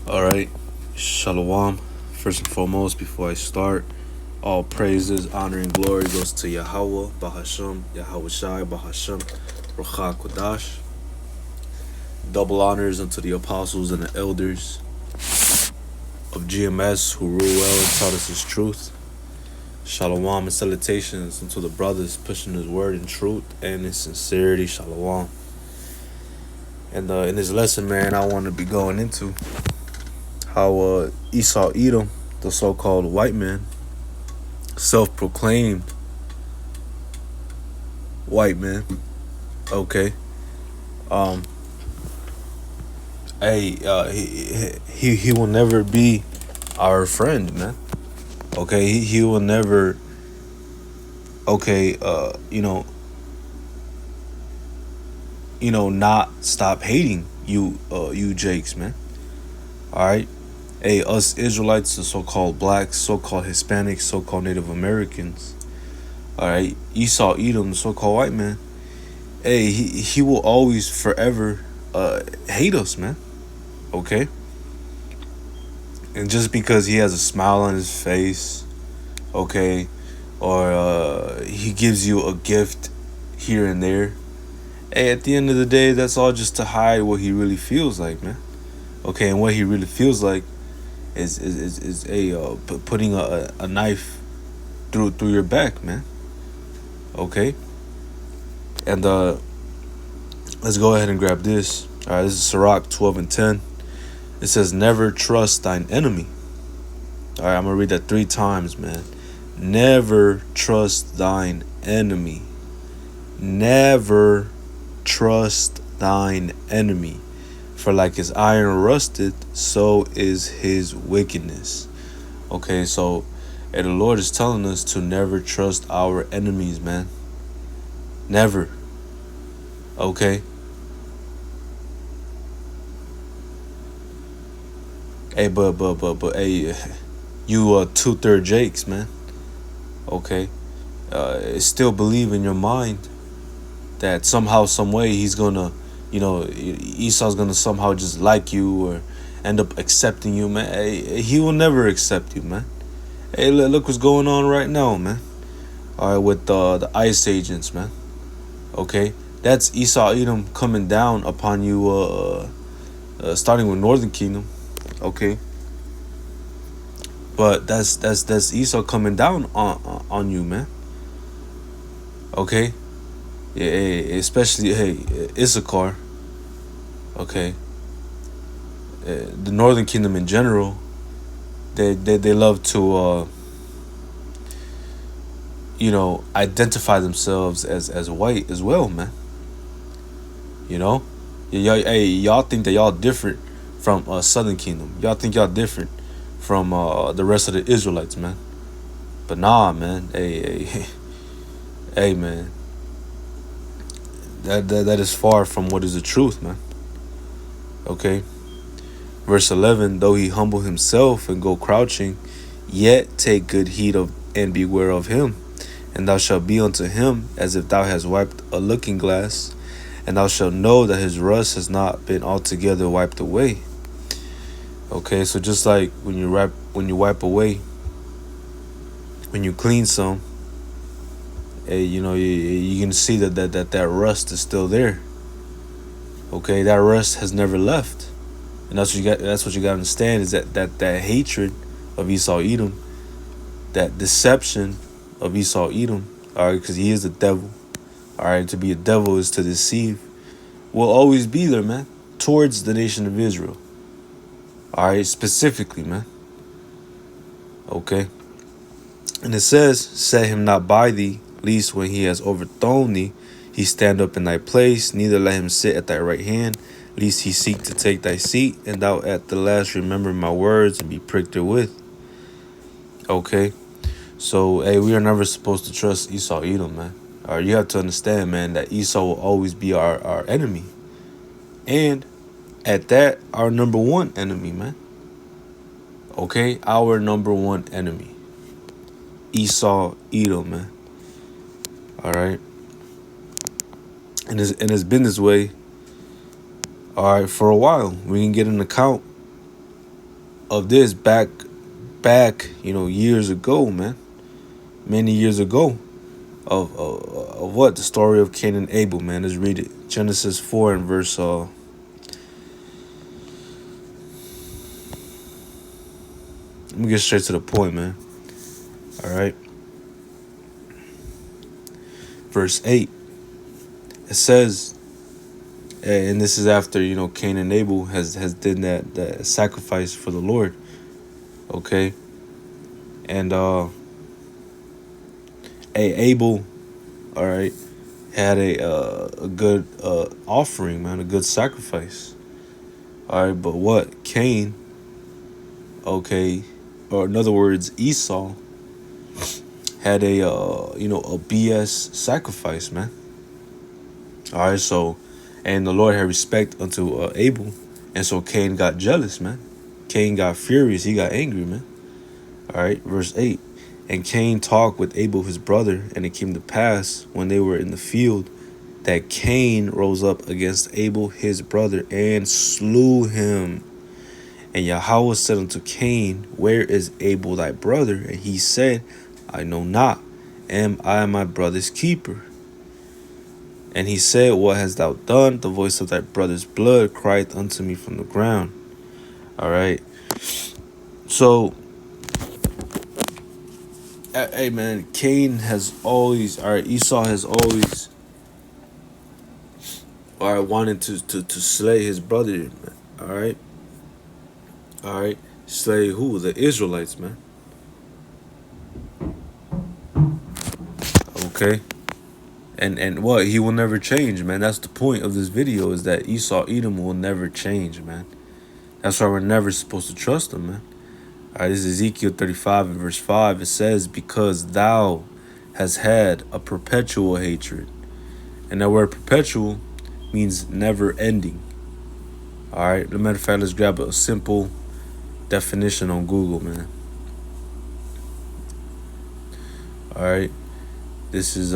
All right, Shalom. First and foremost, before I start, all praises, honor, and glory goes to Yahweh, Bahasham, Yahweh Shai, Bahasham, Ruach Kodash. Double honors unto the apostles and the elders of GMS who rule well and taught us his truth. Shalom and salutations unto the brothers pushing his word in truth and in sincerity. Shalom. And in this lesson, man, I want to be going into how Esau Edom, the so-called white man, self-proclaimed white man. Okay. Um. Hey. He will never be our friend, man. Okay. He will never. Okay. Not stop hating you. You Jakes, man. All right. Hey, us Israelites, the so-called blacks, so-called Hispanics, so-called Native Americans. All right. Esau Edom, the so-called white man. Hey, he will always forever hate us, man. Okay? And just because he has a smile on his face, okay, or he gives you a gift here and there, hey, at the end of the day, that's all just to hide what he really feels like, man. Okay, and what he really feels like is putting a knife through your back, man. Okay? And let's go ahead and grab this. All right, this is Sirach 12 and 10. It says, never trust thine enemy. All right, I'm going to read that 3 times, man. Never trust thine enemy. Never trust thine enemy. For like his iron rusted, so is his wickedness. Okay, so the Lord is telling us to never trust our enemies, man. Never. Okay? Hey, but hey, you 2/3 Jakes, man. Okay, still believe in your mind that somehow, some way, he's gonna, Esau's gonna somehow just like you or end up accepting you, man. Hey, he will never accept you, man. Hey, look what's going on right now, man. All right, with the ICE agents, man. Okay, that's Esau Edom coming down upon you, starting with Northern Kingdom. Okay, but that's Esau coming down on you, man. Okay, yeah, especially Issachar. Okay, the Northern Kingdom in general, they love to identify themselves as white as well, man. Y'all think that y'all different from Southern Kingdom. Y'all think y'all different from the rest of the Israelites, man. But nah, man. Hey, man. That is far from what is the truth, man. Okay. Verse 11, though he humble himself and go crouching, yet take good heed of and beware of him. And thou shalt be unto him as if thou hast wiped a looking glass, and thou shalt know that his rust has not been altogether wiped away. Okay, so just like when you wipe away, when you clean some, you can see that rust is still there. Okay, that rust has never left, and that's what you got. That's what you got to understand is that hatred of Esau Edom, that deception of Esau Edom. All right, because he is the devil. All right, to be a devil is to deceive. Will always be there, man, towards the nation of Israel. All right, specifically, man. Okay. And it says, set him not by thee, lest when he has overthrown thee, he stand up in thy place, neither let him sit at thy right hand, lest he seek to take thy seat, and thou at the last remember my words and be pricked therewith. Okay. So, hey, we are never supposed to trust Esau Edom, man. All right, you have to understand, man, that Esau will always be our enemy. And at that, our number one enemy, man. Okay, our number one enemy. Esau Edom, man. All right. And it's been this way, all right, for a while. We can get an account of this back, years ago, man, many years ago, of what the story of Cain and Abel, man. Let's read it. Genesis 4 and verse. Let me get straight to the point, man. All right. Verse 8. It says, and this is after Cain and Abel has did that sacrifice for the Lord. Okay. And Abel, all right, had a good offering, man, a good sacrifice. All right, but what Cain, okay, or in other words, Esau, had a BS sacrifice, man. All right, so, and the Lord had respect unto Abel, and so Cain got jealous, man. Cain got furious. He got angry, man. All right, verse 8. And Cain talked with Abel his brother, and it came to pass, when they were in the field, that Cain rose up against Abel his brother, and slew him. And Yahweh said unto Cain, Where is Abel thy brother? And he said, I know not. Am I my brother's keeper? And he said, What hast thou done? The voice of thy brother's blood cried unto me from the ground. All right. So, hey, man, Cain has always, all right, Esau has always, all right, wanted to slay his brother, man. All right. All right. Slay who? The Israelites, man. Okay. And what? He will never change, man. That's the point of this video, is that Esau Edom will never change, man. That's why we're never supposed to trust him, man. All right, this is Ezekiel 35 and verse 5. It says, Because thou hast had a perpetual hatred. And that word perpetual means never ending. All right. As a matter of fact, let's grab a simple definition on Google, man. All right. This is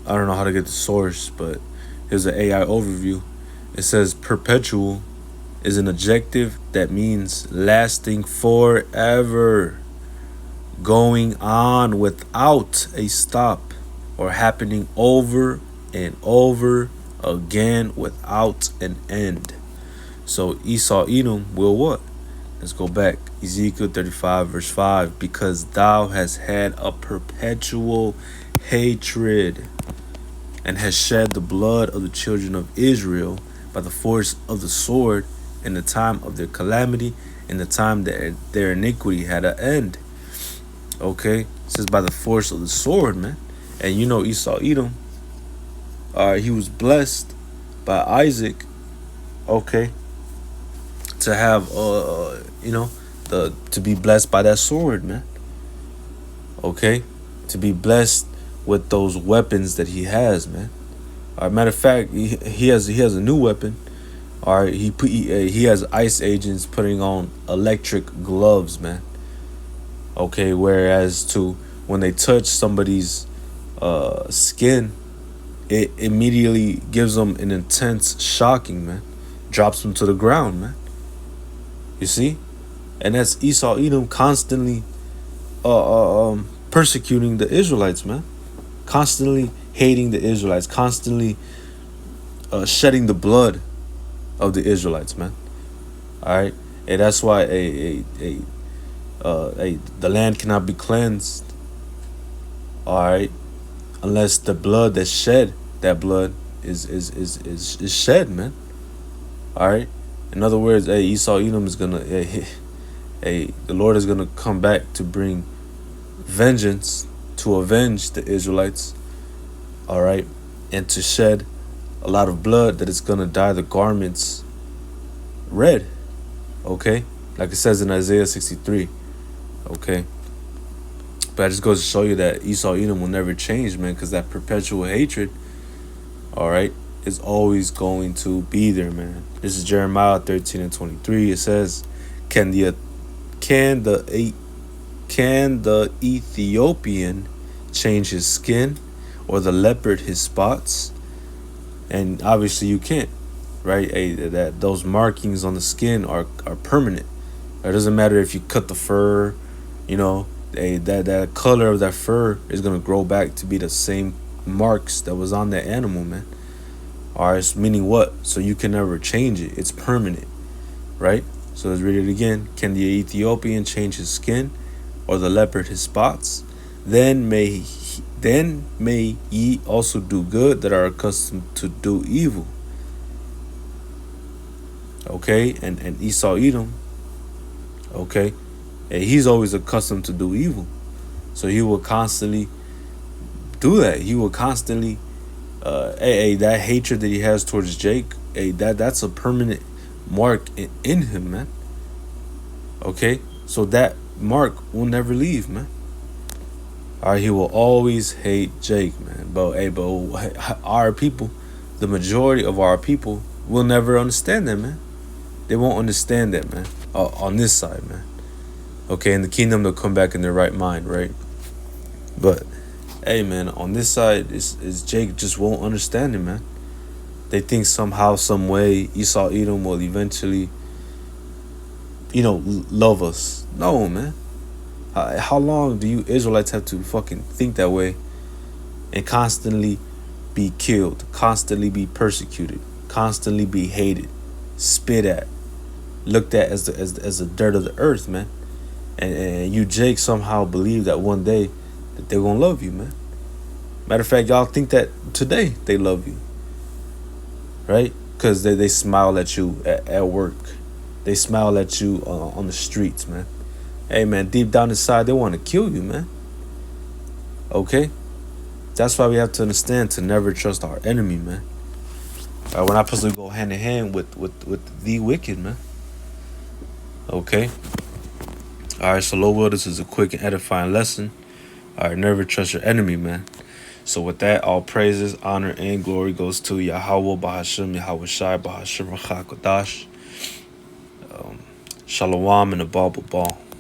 I don't know how to get the source, but here's an AI overview. It says perpetual is an adjective that means lasting forever, going on without a stop, or happening over and over again without an end. So Esau Edom will what? Let's go back. Ezekiel 35 verse 5. Because thou hast had a perpetual hatred, and has shed the blood of the children of Israel by the force of the sword in the time of their calamity, in the time that their iniquity had an end. Okay, it says by the force of the sword, man. And Esau Edom, he was blessed by Isaac, okay, to have to be blessed by that sword, man. Okay, to be blessed with those weapons that he has, man. Matter of fact, he has a new weapon. All right, he has ice agents putting on electric gloves, man. Okay, whereas when they touch somebody's skin, it immediately gives them an intense shocking, man. Drops them to the ground, man. You see, and that's Esau Edom constantly persecuting the Israelites, man. Constantly hating the Israelites, constantly shedding the blood of the Israelites, man. All right, and that's why the land cannot be cleansed. All right, unless the blood that's shed, that blood is shed, man. All right. In other words, Esau Edom is gonna, the Lord is gonna come back to bring vengeance, to avenge the Israelites, all right, and to shed a lot of blood that is going to dye the garments red, okay, like it says in Isaiah 63, okay. But that just goes to show you that Esau Edom will never change, man, because that perpetual hatred, all right, is always going to be there, man. This is Jeremiah 13 and 23. It says, Can the Ethiopian change his skin, or the leopard his spots? and obviously you can't, right? That those markings on the skin are permanent. It doesn't matter if you cut the fur, you know, that color of that fur is gonna grow back to be the same marks that was on that animal, man. All right, so meaning what? So you can never change it. It's permanent, right? So let's read it again. Can the Ethiopian change his skin, or the leopard his spots? Then may ye also do good that are accustomed to do evil. Okay, and Esau Edom, okay, and he's always accustomed to do evil. So he will constantly do that. He will constantly that hatred that he has towards Jake, that's a permanent mark in him, man. Okay? So that mark will never leave, man. All right, he will always hate Jake, man. But our people, the majority of our people, will never understand that, man. They won't understand that, man. On this side, man. Okay, in the kingdom, they'll come back in their right mind, right? But hey, man, on this side, is Jake just won't understand it, man. They think somehow, some way, Esau Edom will eventually, love us. No, man. How long do you Israelites have to fucking think that way and constantly be killed, constantly be persecuted, constantly be hated, spit at, looked at as the dirt of the earth, man? And you, Jake, somehow believe that one day that they're gonna love you, man. Matter of fact, y'all think that today they love you, right? Because they smile at you at work. They smile at you on the streets, man. Hey, man, deep down inside, they want to kill you, man. Okay? That's why we have to understand to never trust our enemy, man. We're not supposed to go hand in hand with the wicked, man. Okay? All right, so Lord will, this is a quick and edifying lesson. All right, never trust your enemy, man. So with that, all praises, honor, and glory goes to Yahweh, Bahashim, Yahweh Shai, Bahashim, Rachakodash. Shalom and a Bible ball.